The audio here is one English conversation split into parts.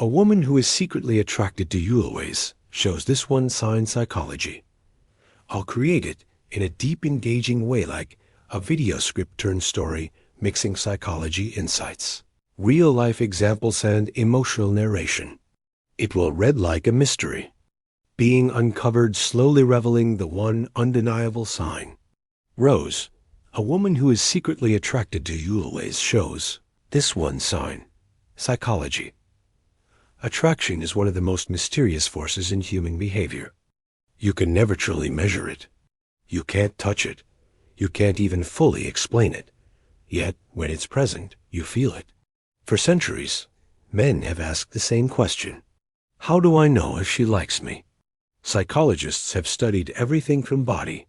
A woman who is secretly attracted to you always shows this one sign psychology. I'll create it in a deep, engaging way like a video script turned story mixing psychology insights, real-life examples, and emotional narration. It will read like a mystery, being uncovered, slowly revealing the one undeniable sign. Rose, a woman who is secretly attracted to you always shows this one sign, psychology. Attraction is one of the most mysterious forces in human behavior. You can never truly measure it. You can't touch it. You can't even fully explain it. Yet, when it's present, you feel it. For centuries, men have asked the same question. How do I know if she likes me? Psychologists have studied everything from body,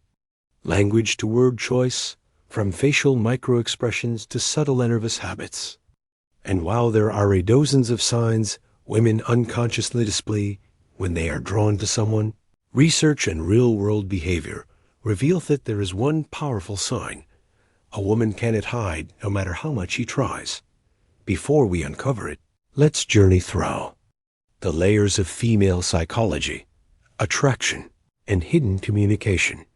language to word choice, from facial microexpressions to subtle nervous habits. And while there are dozens of signs women unconsciously display when they are drawn to someone, research and real-world behavior reveal that there is one powerful sign a woman cannot hide no matter how much she tries. Before we uncover it, let's journey through the layers of female psychology, attraction, and hidden communication.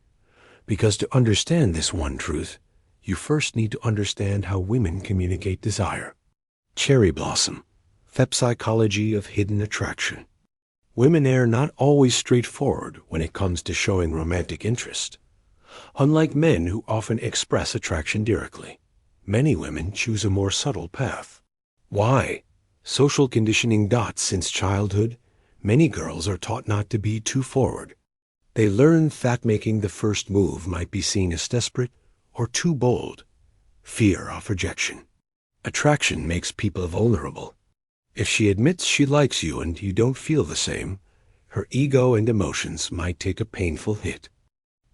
Because to understand this one truth, you first need to understand how women communicate desire. Cherry blossom, psychology of hidden attraction. Women are not always straightforward when it comes to showing romantic interest. Unlike men who often express attraction directly, many women choose a more subtle path. Why? Social conditioning. Since childhood, many girls are taught not to be too forward. They learn that making the first move might be seen as desperate or too bold. Fear of rejection. Attraction makes people vulnerable. If she admits she likes you and you don't feel the same, her ego and emotions might take a painful hit.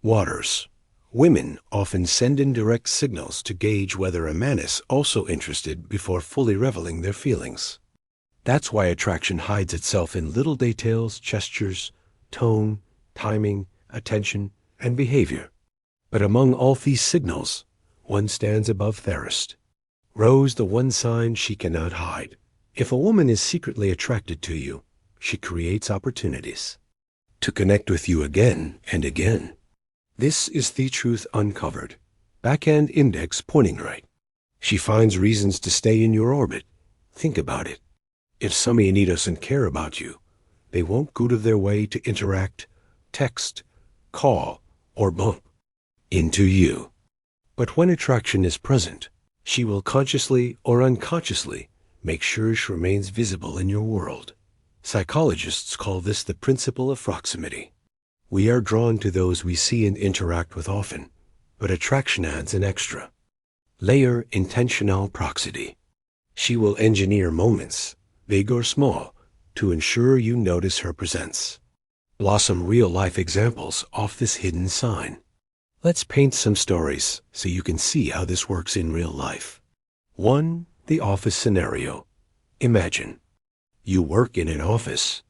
Waters. Women often send indirect signals to gauge whether a man is also interested before fully revealing their feelings. That's why attraction hides itself in little details, gestures, tone, timing, attention, and behavior. But among all these signals, one stands above thirst. Rose, the one sign she cannot hide. If a woman is secretly attracted to you, she creates opportunities to connect with you again and again. This is the truth uncovered. Backhand index pointing right. She finds reasons to stay in your orbit. Think about it. If somebody doesn't care about you, they won't go to their way to interact, text, call, or bump into you. But when attraction is present, she will consciously or unconsciously make sure she remains visible in your world. Psychologists call this the principle of proximity. We are drawn to those we see and interact with often, but attraction adds an extra layer: intentional proximity. She will engineer moments, big or small, to ensure you notice her presence. Blossom real-life examples of this hidden sign. Let's paint some stories so you can see how this works in real life. 1. The office scenario. Imagine you work in an office.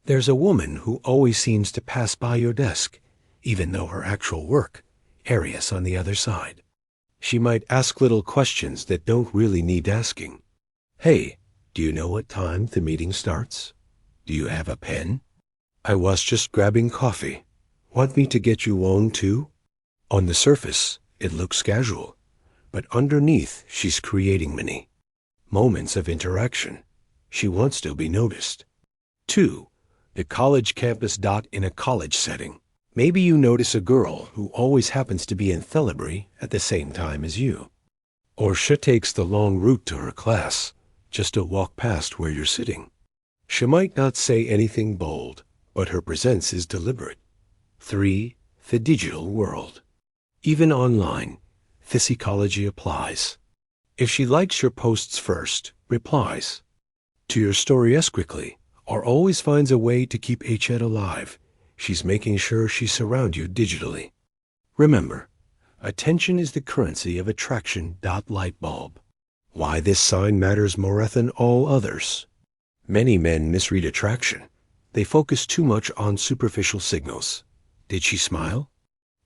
There's a woman who always seems to pass by your desk, even though her actual work area is on the other side. She might ask little questions that don't really need asking. Hey, do you know what time the meeting starts? Do you have a pen? I was just grabbing coffee. Want me to get you one too? On the surface, it looks casual, but underneath she's creating many moments of interaction. She wants to be noticed. 2. The college campus. In a college setting, maybe you notice a girl who always happens to be in Thelebury at the same time as you. Or she takes the long route to her class just to walk past where you're sitting. She might not say anything bold, but her presence is deliberate. 3. The digital world. Even online, the psychology applies. If she likes your posts first, replies to your story as quickly, or always finds a way to keep a chat alive, she's making sure she surrounds you digitally. Remember, attention is the currency of attraction. Light bulb. Why this sign matters more than all others. Many men misread attraction. They focus too much on superficial signals. Did she smile?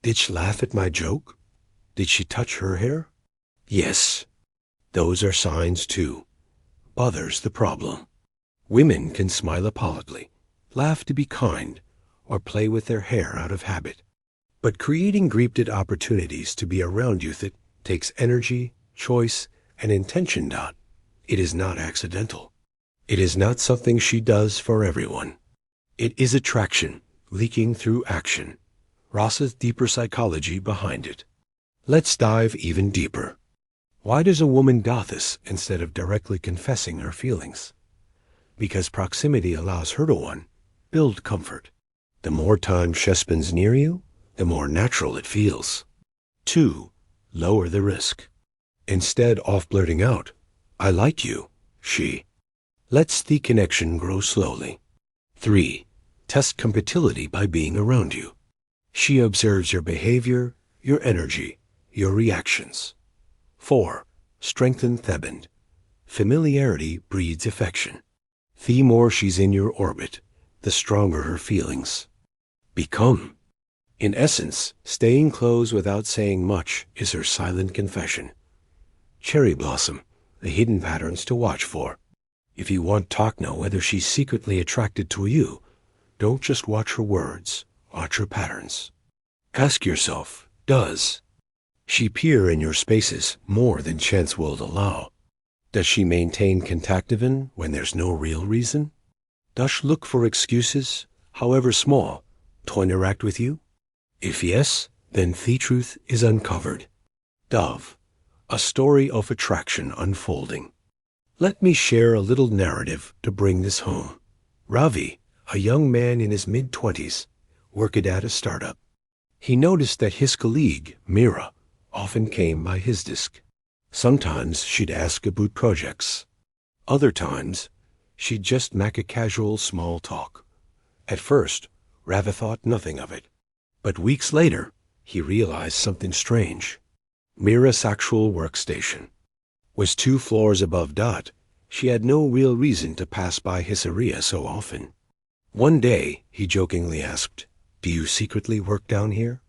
Did she laugh at my joke? Did she touch her hair? Yes, those are signs too. But there's the problem. Women can smile apologically, laugh to be kind, or play with their hair out of habit. But creating greeted opportunities to be around you that takes energy, choice, and intention. It is not accidental. It is not something she does for everyone. It is attraction, leaking through action. Ross's deeper psychology behind it. Let's dive even deeper. Why does a woman do this instead of directly confessing her feelings? Because proximity allows her to build comfort. The more time she spends near you, the more natural it feels. 2. Lower the risk. Instead of blurting out, "I like you," she lets the connection grow slowly. 3. Test compatibility by being around you. She observes your behavior, your energy, your reactions. 4. Strengthen the bond. Familiarity breeds affection. The more she's in your orbit, the stronger her feelings become. In essence, staying close without saying much is her silent confession. Cherry blossom, the hidden patterns to watch for. If you want to know whether she's secretly attracted to you, don't just watch her words, watch her patterns. Ask yourself, does she peer in your spaces more than chance will allow? Does she maintain contact even when there's no real reason? Does she look for excuses, however small, to interact with you? If yes, then the truth is uncovered. Dove, a story of attraction unfolding. Let me share a little narrative to bring this home. Ravi, a young man in his mid-20s, worked at a startup. He noticed that his colleague, Mira, often came by his desk. Sometimes she'd ask about projects. Other times, she'd just make a casual small talk. At first, Ravi thought nothing of it. But weeks later, he realized something strange. Mira's actual workstation was 2 floors above Dot. She had no real reason to pass by his area so often. One day, he jokingly asked, "Do you secretly work down here?"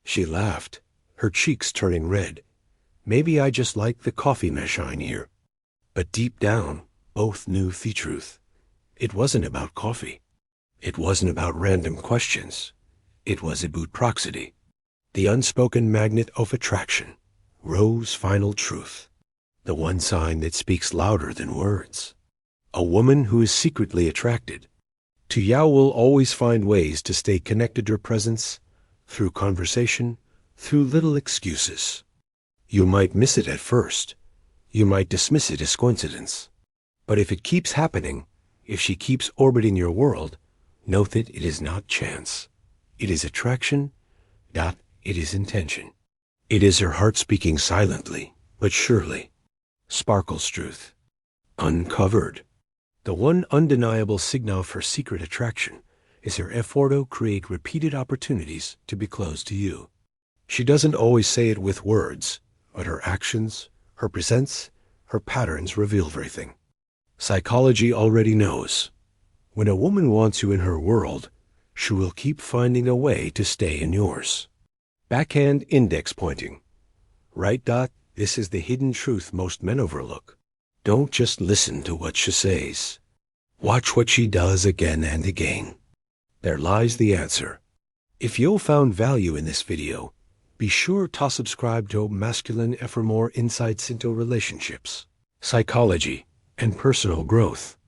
She laughed, her cheeks turning red. "Maybe I just like the coffee machine here." But deep down, both knew the truth. It wasn't about coffee. It wasn't about random questions. It was about proximity, the unspoken magnet of attraction, Rose's final truth, the one sign that speaks louder than words. A woman who is secretly attracted to you will always find ways to stay connected to her presence, through conversation, through little excuses. You might miss it at first. You might dismiss it as coincidence. But if it keeps happening, if she keeps orbiting your world, note that it is not chance. It is attraction, it is intention. It is her heart speaking silently, but surely. Sparkles truth. Uncovered. The one undeniable signal for secret attraction is her effort to create repeated opportunities to be close to you. She doesn't always say it with words, but her actions, her presence, her patterns reveal everything. Psychology already knows. When a woman wants you in her world, she will keep finding a way to stay in yours. Backhand index pointing. Right. This is the hidden truth most men overlook. Don't just listen to what she says. Watch what she does again and again. There lies the answer. If you found value in this video, be sure to subscribe to Masculine for more insights into relationships, psychology, and personal growth.